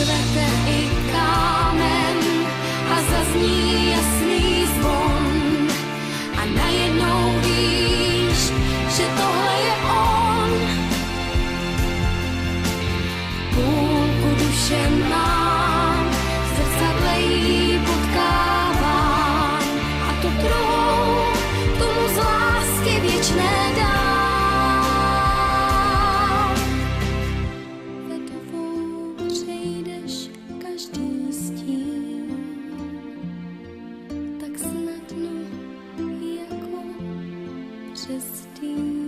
kvete i kámen a zazní jasný zvon. A najednou víš, že tohle je on. Půlku duše mám, v zrcadle jí potkávám. A tu druhou tomu z lásky věčné dám. Vedovou přejdeš každý stín, tak snadno jako přes stín.